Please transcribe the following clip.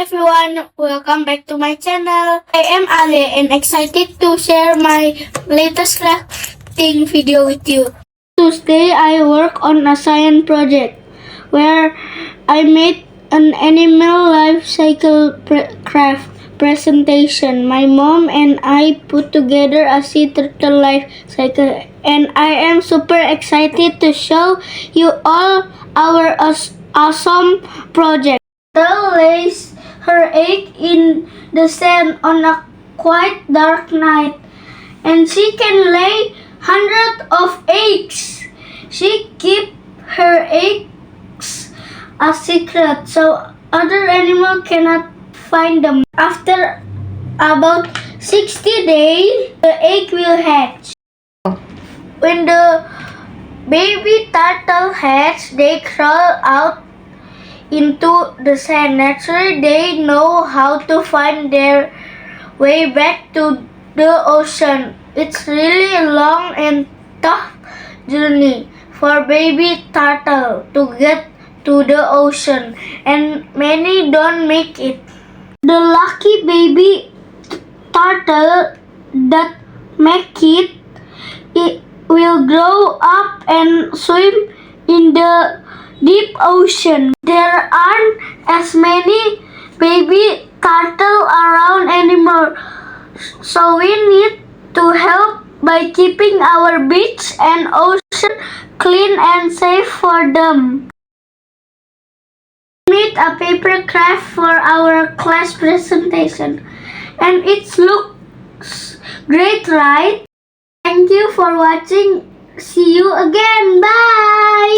everyone, welcome back to my channel. I am Ale and excited to share my latest crafting video with you. Today I work on a science project where I made an animal life cycle craft presentation. My mom and I put together a sea turtle life cycle, and I am super excited to show you all our awesome project. Turtle lays her egg in the sand on a quite dark night, and she can lay hundreds of eggs. She keeps her eggs a secret so other animals cannot find them. After about 60 days, the egg will hatch. When the baby turtle hatch, they crawl out into the sand. Naturally, they know how to find their way back to the ocean. It's really a long and tough journey for baby turtle to get to the ocean, and many don't make it. The lucky baby turtle that make it will grow up and swim in the deep ocean. There aren't as many baby turtle around anymore, so we need to help by keeping our beach and ocean clean and safe for them. We made a paper craft for our class presentation, and it looks great, right? Thank you for watching. See you again. Bye!